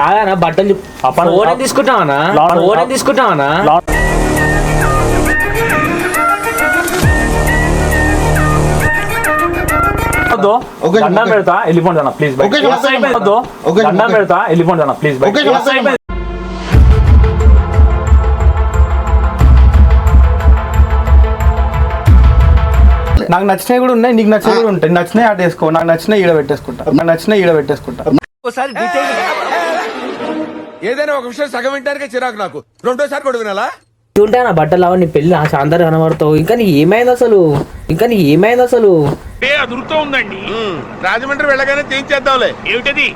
కాదన్నా బట్టలు ఫోన్ తీసుకుంటావనా దండం పెడతా వెళ్ళిపోండి అన్న ప్లీజ్ దండం పెడతా వెళ్ళిపోండి అన్న ప్లీజ్ నాకు నచ్చినవి కూడా ఉన్నాయి, నీకు నచ్చినవి కూడా ఉంటాయి. నచ్చినవి ఆట వేసుకో, నాకు నచ్చినవి ఈడ పెట్టేసుకుంటా. ఒకసారి ఏదైనా ఒక విషయం సగం వింటానికే చిరాకు నాకు, రెండోసారి కూడా వినాలా? ఉంటానా బట్టలు నీ పెళ్లి అందరు కనబడతావు. ఇంకా నీ ఏమైంది అసలు అదురుతూ ఉందండి. రాజమండ్రి వెళ్ళగానే తీయించేద్దాంలే. ఏమిటది?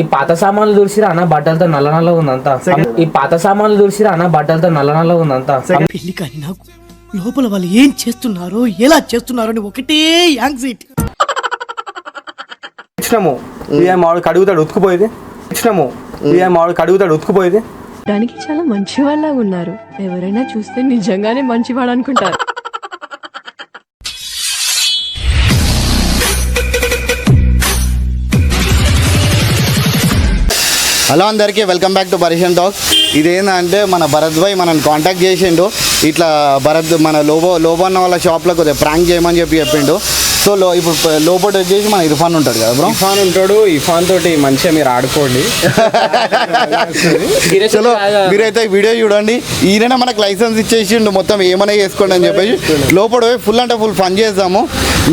ఈ పాత సామాన్లు తుడిసిరా అన్న బట్టలతో నల్ల ఉందంతా. పెళ్లి కానీ నాకు లోపల వాళ్ళు ఏం చేస్తున్నారో ఎలా చేస్తున్నారో అని ఒకటే యాంగ్జైటీ. ఇచ్చినాము మామిడికి అడుగుతాడు ఉతుకుపోయేది. దానికి చాలా మంచి వాళ్ళ ఉన్నారు. ఎవరైనా చూస్తే నిజంగానే మంచివాడు అనుకుంటారు. హలో అందరికీ, వెల్కమ్ బ్యాక్ టు పరిషన్ టాక్స్. ఇదేంటంటే మన భరత్ భాయ్ మనల్ని కాంటాక్ట్ చేసిండు. ఇట్లా భరత్ మన లోబో అన్న వాళ్ళ షాప్లో కొద్దిగా ప్రాంక్ చేయమని చెప్పిండు. సో ఇప్పుడు లోపల వచ్చేసి మన ఇర్ఫాన్ ఉంటాడు కదా బ్రో. ఇర్ఫాన్ తోటి మంచిగా మీరు ఆడుకోండి. చలో మీరైతే వీడియో చూడండి. ఈయన మనకు లైసెన్స్ ఇచ్చేసిండు, మొత్తం ఏమైనా చేసుకోండి అని చెప్పేసి. లోపల పోయి ఫుల్ అంటే ఫుల్ ఫన్ చేద్దాము.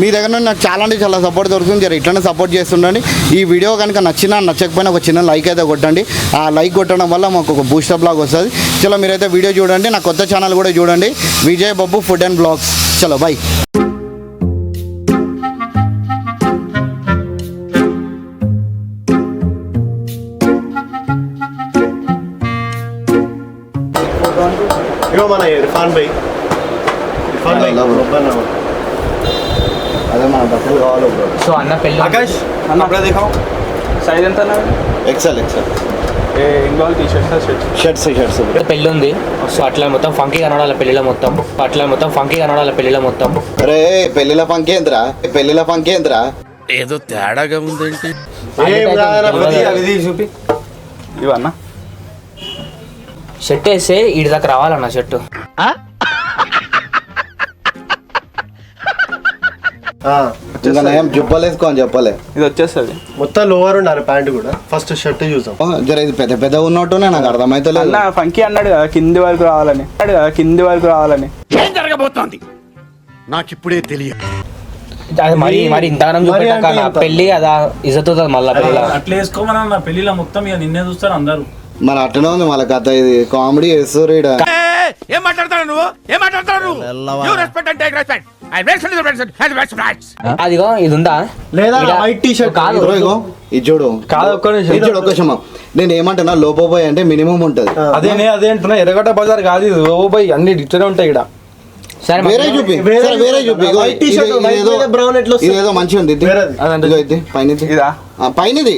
మీ దగ్గర నుండి నాకు చాలా అంటే చాలా సపోర్ట్ దొరుకుతుంది. జర ఇట్లనే సపోర్ట్ చేస్తుండండి. ఈ వీడియో కనుక నచ్చకపోయినా ఒక చిన్న లైక్ అయితే కొట్టండి. ఆ లైక్ కొట్టడం వల్ల మాకు ఒక బూస్టప్ లాగా వస్తుంది. చలో మీరైతే వీడియో చూడండి. నా కొత్త ఛానల్ కూడా చూడండి, విజయ్ బాబు ఫుడ్ అండ్ బ్లాగ్స్. చలో బై. మన ఇర్ఫాన్ భాయ్ అదే మన బట్టలు కావాలి బ్రో. సో అన్న పెళ్ళి ఆకాష్ అన్న అప్పుడే దిగావు సైజ్ ఎంత ఎక్సెల్ షర్ట్స్ పెళ్ళి ఉంది. సో అట్లా మొత్తం ఫంకీ కనడాలి పెళ్ళిలో మొత్తం. అరే పెళ్లిల పంకేంద్రా ఏదో తేడాగా ఉందేంటి? చూపి ఇవన్నా షర్ట్ వేస్తే ఇడి దాకా రావాలన్న షర్టు. జుబ్బలేసుకో అని చెప్పలే. ఇది వచ్చేస్తుంది మొత్తం లోవర్ ఉండాలి, ప్యాంట్ కూడా. ఫస్ట్ షర్ట్ చూసాం. జర ఇది పెద్ద ఉన్నట్టునే నాకు అర్థమైతే లేదు. ఫంకీ అన్నాడు కదా కింది వరకు రావాలని. ఏం జరగబోతోంది నాకు ఇప్పుడే తెలియదు. అది మరి ఇంతగానం చూపెట్టాక పెళ్లి అదా ఇజ్జత్ మళ్ళీ అట్లా వేసుకోమన్నా పెళ్లిలో మొత్తం ఇక నిన్నే చూస్తారు అందరూ. మన అట్టనే ఉంది మళ్ళీ కథ. ఇది కామెడీ చేస్తారు. ఏం మాట్లాడతాడు నువ్వు? అదిగో ఇది ఉందా లేదా వైట్ టీ షర్ట్ కాదు ఇది చూడు ఒక్క నిమిషం. నేను ఏమంటున్నా లోపోబోయ్ అంటే మినిమం ఉంటది. అదే అంటున్నా. ఎర్రగడ్డ బజార్ కాదు ఇది, లోపోబోయ్ అన్ని ఇట్లనే ఉంటాయి ఇక్కడ. వేరే చూపి ఇదేదో మంచిగా ఉంది. పైనది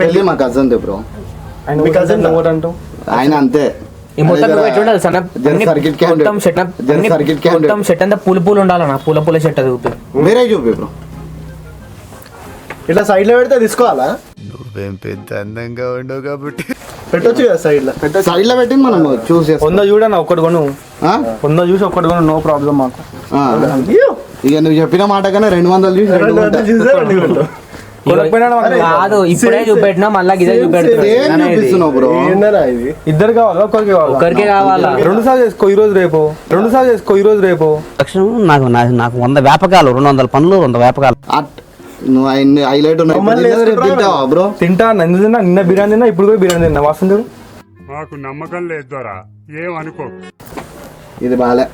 పెళ్లి మా కజన్ బ్రో. ఆయన అంతే షర్ట్ అంతా పూలు ఉండాలన్నా. పూల షర్ట్ అది వేరే చూపి బ్రో. ఇట్లా సైడ్ లో పెడితే తీసుకోవాలా? నువ్వేం పెద్ద అందంగా ఉండవు కాబట్టి పెట్టొచ్చు కదా సైడ్ లో పెట్టి మనం చూసి చూడన్నా ఒక్కటి కొను నో ప్రాబ్లం మాకు. ఇక నువ్వు చెప్పిన మాట కన్నా 200 చూసి కాదు ఇప్పుడే చూపెట్టినా మళ్ళా గిదే చూపిస్తున్నావు బ్రో. ఇద్దరు కావాలా ఒకరికే కావాలా? 2 సార్లు చేసుకో ఈ రోజు రేపు. నాకు 100 వ్యాపకాలు, 200 పనులు, 100 వ్యాపకాలు. నువ్వు హైలైట్ తింటావా బ్రో? తింటా. నిన్న బిర్యానీ తిన్నా, ఇప్పుడు కూడా బిర్యానీ తిన్నా. వాసన చూడు. నాకు నమ్మకం లేదు దొరా, ఏమనుకో. ఇది బాలే.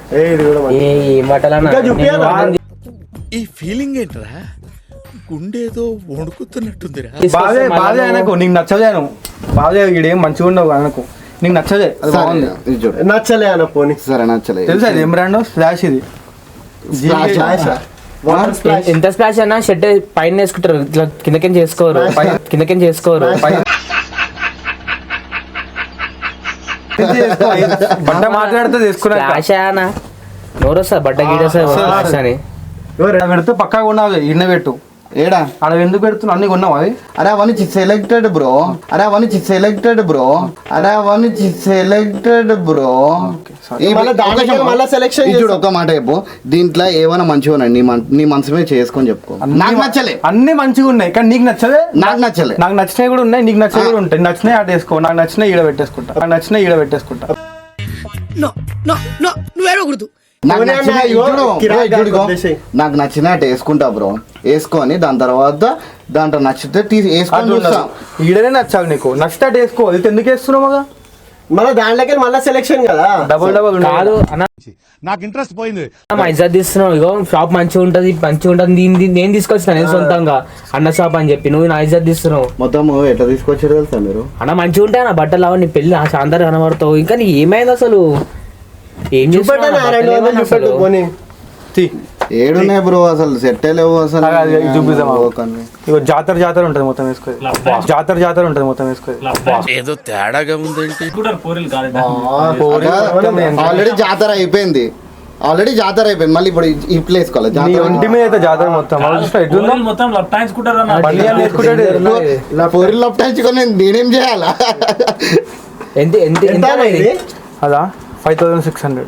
ఈ ఫీలింగ్ ఏంట్రా? గుండేదో వణుకుతున్నట్టుందిరా. బాధే అనకు, నీకు నచ్చదేను. బాధే ఇడేం మంచిగా ఉండవు అనకు, నీకు నచ్చదే. నచ్చలే అన్న పోనీ. సరే నచ్చలే. తెలుసా ఇది ఏం బ్రాండ్? స్ప్లాష్. ఇది ఎంత స్ప్లాష్ అన్నా షర్ట్ పైన వేసుకుంటారు, ఇట్లా కిందకేం చేసుకోరు. బట్ట మాట్లాడితే తీసుకున్నా నోరు వస్తుంది బట్ట గీడేస్తుంది అని. పెడితే పక్కా కొన్నావు ఇన్న పెట్టు ఏడా అక్కడ ఎందుకు పెడుతున్నావు అన్ని కొన్నావు అవి అరే అవన్నీ సెలెక్టెడ్ బ్రో మళ్ళీ సెలెక్షన్ చూడు ఒక మాట చెప్పు దీంట్లో ఏమైనా మంచిగా ఉన్నాయి నీ మనసు మీద చేసుకొని చెప్పుకో నాకు నచ్చలే అన్ని మంచిగా ఉన్నాయి కానీ నీకు నచ్చలే నాకు నచ్చలే నాకు నచ్చినవి కూడా ఉన్నాయి నీకు నచ్చవి కూడా ఉంటాయి నచ్చినవి అటు వేసుకో నాకు నచ్చినవి ఈడ పెట్టేసుకుంటా నువ్వేడకూడదు. నాకు నచ్చినట్టు వేసుకుంటా బ్రో వేసుకొని దాని తర్వాత దాంట్లో నచ్చితే వేసుకొని చూస్తా ఈడనే నచ్చాలి నీకు నచ్చితే అటు వేసుకో ఇది ఎందుకు వేస్తున్నావు మగా మళ్ళీ దాంట్లోకి మళ్ళీ సెలెక్షన్ కదా డబుల్ కాదు అన్న నాకు ఇంట్రెస్ట్ పోయింది. మా ఇజ్జత్ తీస్తున్నావు. ఇగో షాప్ మంచిగా ఉంటది నేను తీసుకొచ్చిన నేను సొంతంగా అన్న షాప్ అని చెప్పి నువ్వు నా ఇజ్జత్ తీస్తున్నావు. మొత్తం ఎట్లా తీసుకొచ్చారు తెలుసా మీరు? అన్న మంచిగా ఉంటాయి అన్న బట్టలు అవ నీ పెళ్లి అందరు కనబడతావు. ఇంకా నీ ఏమైంది అసలు? ఏం చేస్తున్నావు? ఏడున్నాయి బ్రో అసలు సెట్ లేవు అసలు. ఇగో జాతర ఉంటుంది మొత్తం వేసుకో జాతర ఉంటుంది మొత్తం వేసుకో ఏదో తేడాగా ఉందేంటి? ఆల్రెడీ జాతర అయిపోయింది మళ్ళీ ఇప్పుడు ఇప్పుడు వేసుకోవాలి ఒంటి మీద అయితే జాతర మొత్తం పొరి లప్టాయించుకొని నేనేం చేయాలా? ఎంత అదా 5600.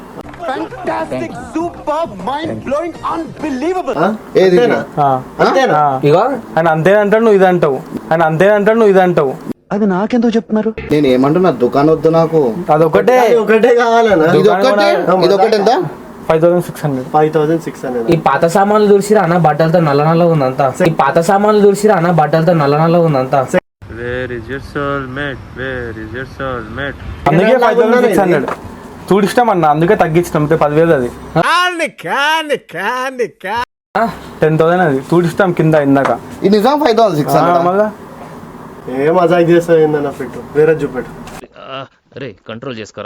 ఇగో ఆయన అంతేనంటాడు నువ్వు ఇది అంటావు అది నాకెందుకు చెప్తున్నారు? నేను ఏమంటున్నా దుకాణం వద్దు నాకు అదొకటే కావాలన్నా ఇదొకటి ఎంత? 5600. ఈ పాత సామాన్లు చూసిరా అన్న బట్టలతో నల్ల ఉందంతా. అందుకే 5600 చూడిష్టం అన్న అందుకే తగ్గించినాం 10,000 అది 10,000 అది చూడిస్తాం కింద ఇందాక ఇది నిజం 5,600 మళ్ళా ఏ మజాక్ చేస్తాయిందన్న పెట్టు వేరే చూపెట్టు. కంట్రోల్ చేసుకో.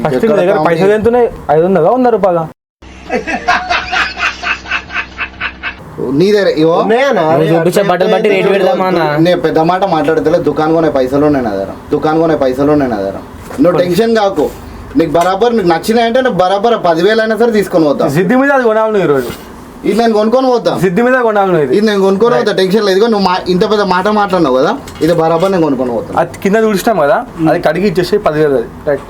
ఫస్ట్ దగ్గర పైసలు ఎంత ఉన్నాయి? 500 100 రూపాయలు నీ దగ్గర చూపించే బట్టలు బట్టి రేట్ పెడదామా అన్న? నేను పెద్ద మాట మాట్లాడతలే. దుకాణం కొనే పైసలు ఉన్నాయి నా దగ్గర. నువ్వు టెన్షన్ కాకు. నీకు బరాబర్ నీకు నచ్చినాయంటే నువ్వు బరాబర్ 10,000 అయినా సరే తీసుకొని పోతా. సిద్ధి మీద అది కొనాలి నువ్వు ఈరోజు. ఇది నేను కొనుక్కొని పోతా. సిద్ధి మీద కొనాలి నువ్వు. ఇది నేను కొనుక్కొని పోతా. టెన్షన్ లేదు. నువ్వు ఇంత పెద్ద మాట మాట్లాడినావు కదా ఇది బరాబర్ నేను కొనుక్కొని పోతా. అది కింద చూడిస్తాం కదా అది కడిగి ఇచ్చేసి 10,000 అది రైట్.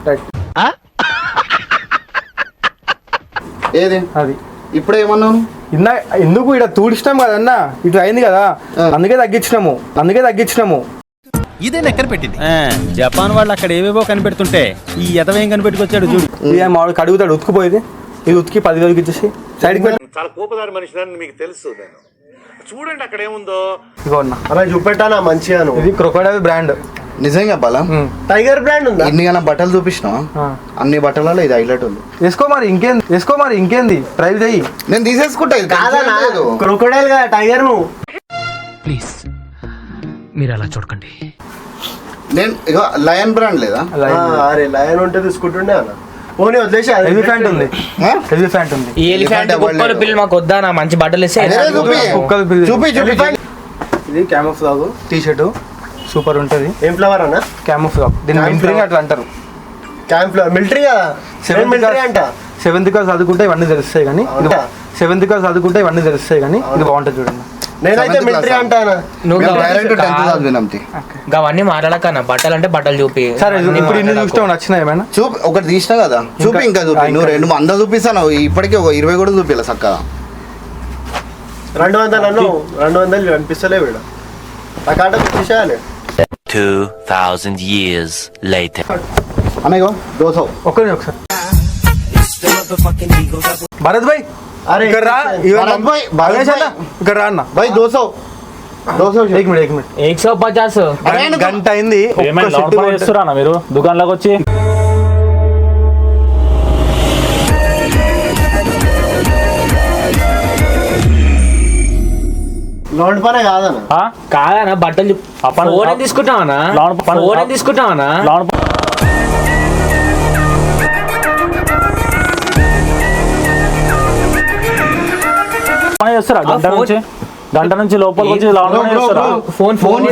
రైట్ ఏది అది ఇప్పుడు ఏమన్నావు? ఎందుకు ఇక్కడ తూడిస్తాం కదన్న ఇటు అయింది కదా అందుకే తగ్గించినాము. ఇదే ఎక్కడ పెట్టింది జపాన్ వాళ్ళు అక్కడ ఏవేవో కనిపెడుతుంటే ఈ ఎదవేం కనిపెట్టుకొచ్చాడు చూడు. ఇక మామూలు కడుగుతాడు ఉతుకుపోయేది ఇది ఉతికి 10,000 ఇచ్చేసి సైడ్కి పెట్టి చాలా కోపదారి మనిషి మీకు తెలుసు. చూడండి అక్కడ ఏముందో. ఇగో అన్న అలా చూపెట్టానా మంచిగా? ఇది క్రొకోడైల్ బ్రాండ్. నిజంగా చెప్పాలా? టైగర్ బ్రాండ్ ఉందా? ఇన్ని బట్టలు చూపించినావా? అన్ని బట్టలలో ఇది హైలైట్ ఉంది. వేసుకో మరి ఇంకేంది ట్రై చెయ్యి. నేను తీసేసుకుంటా. ఇది క్రొకోడైల్ కదా టైగర్. నువ్వు ప్లీజ్ మీరు అలా చూడకండి. నేను ఇక లయన్ బ్రాండ్ లేదా? అరే లయన్ ఉంటే తీసుకుంటుండే అన్న. పోనీ వదిలేసి ఎలిఫెంట్ ఉంది. ఈ ఎలిఫెంట్ కుక్కల పిల్లలు మాకు వద్దా? నా మంచి బట్టలు ఇస్తే చూపి. ఇది క్యామోఫ్లాగ్ టీ షర్ట్ సూపర్ ఉంటది. ఏం ఫ్లవర్ అన్న? క్యామోఫ్లాగ్. దీన్ని మిలిటరీ అట్లా అంటారు. క్యాంప్ మిలిటరీ కదా. 7th క్లాస్ చదువుకుంటే ఇవన్నీ తెలుస్తాయి కానీ 7th క్లాస్ చదువుకుంటే ఇవన్నీ తెలుస్తాయి కానీ ఇది బాగుంటుంది చూడండి. నేనైతే మిలిటరీ అంటానా? అవన్నీ మాట్లాడకన్నా బట్టలు అంటే బట్టలు చూపి. సరే ఇప్పుడు ఇన్ని చూస్తావు నచ్చినా ఏమైనా చూపి. ఒకటి తీసినా కదా చూపి. ఇంకా చూపి. నువ్వు 2 వందలు చూపిస్తాను ఇప్పటికీ 20 కూడా చూపిలా చక్కగా. 200 అన్నావు. 200 కనిపిస్తలే వీడు. ఆ కాట తీసేయాలి. 2000 years later. అన్నయ్యో దోశ ఒకసారి భరత్ భాయ్ ఇక్కడ రా అన్న భాయ్ దోశ 150 గంట అయింది. మీరు దుకాణంలోకి వచ్చి లోన్ పనే కాదన్నా బట్టలు తీసుకుంటావన్నా? గంట నుంచి లోపలికి వచ్చి ఫోన్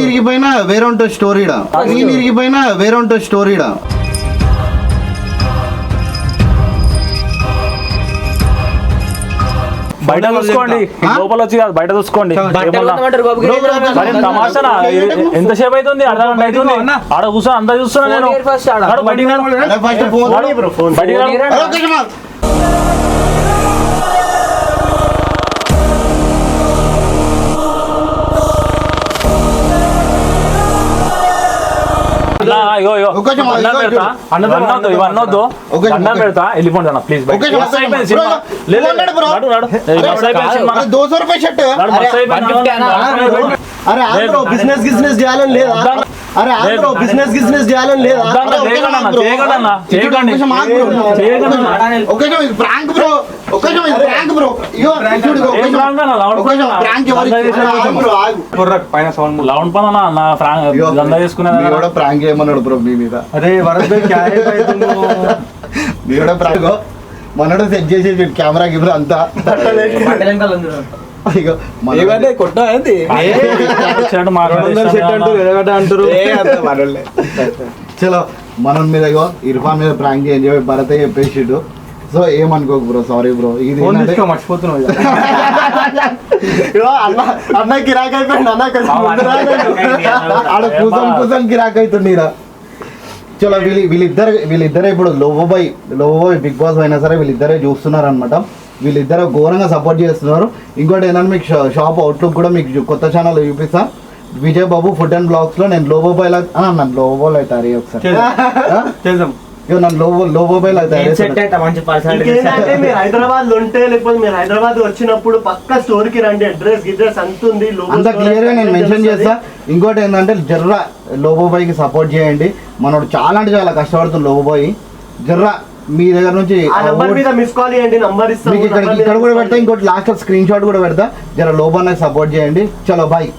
ఇరిగిపోయినా వేరే ఉంటుంది స్టోరీడా. బయట చూసుకోండి లోపల వచ్చి కాదు బయట చూసుకోండి మరి తమాషా ఎంతసేపు అవుతుంది అర్ధ గంట అవుతుంది ఆడ కూర్చొని అంతా చూస్తున్నా నేను పెడతా వెళ్ళిపోండి అన్న ప్లీజ్ బిజినెస్ గిజినెస్ చేయాలని లేదా అరే బ్రో బిజినెస్ గిజినెస్ చేయాలని లేదా లౌండ్ పని నా చేసుకునే ప్రాంక్ చేయమన్నాడు బ్రో మీ మీద. అరే వరద మనోడు సెట్ చేసి కెమెరా గిమెరా అంతా చలో మనం మీద ఇర్ఫాన్ మీద ప్రాంక్ చేయని చెప్పి భరత్ చెప్పేసిండు. సో ఏమనుకోకు బ్రో, సారీ బ్రో. ఇది మర్చిపోతున్నావు అన్న కిరాక్ అయిపోయింది అన్న ఆడ కూసం కిరాక్ అవుతుంది. చలో వీళ్ళిద్దరే ఇప్పుడు లోబోబాయ్ బిగ్ బాస్ అయినా సరే వీళ్ళిద్దరే చూస్తున్నారు అనమాట. వీళ్ళిద్దరు ఘోరంగా సపోర్ట్ చేస్తున్నారు. ఇంకోటి ఏంటంటే మీకు షాప్ అవుట్లుక్ కూడా మీకు కొత్త ఛానల్ చూపిస్తా. విజయ్ బాబు ఫుడ్ అండ్ బ్లాగ్స్ లో నేను లోబోబాయ్ నన్ను లోబోబాయ్ అవుతారు ఒకసారి నన్ను లోబోబాయ్ మీరు హైదరాబాద్ ఉంటే లేకపోతే మీరు హైదరాబాద్ వచ్చినప్పుడు పక్క స్టోర్ కి రండి. అడ్రస్ అంతుంది అంత క్లియర్ గా నేను మెన్షన్ చేస్తా. ఇంకోటి ఏంటంటే జర్రా లోబోబాయ్ కి సపోర్ట్ చేయండి. మనోడు చాలా అంటే చాలా కష్టపడుతుంది లోబోబాయ్. జర్రా మీ దగ్గర నుంచి మిస్ కాల్ చేయండి, నంబర్ ఇస్తాను. ఇక్కడ కూడా పెడతా. ఇంకోటి లాస్ట్ స్క్రీన్ షాట్ కూడా పెడతా. జర లోబోబాయ్ సపోర్ట్ చేయండి. చలో బాయ్.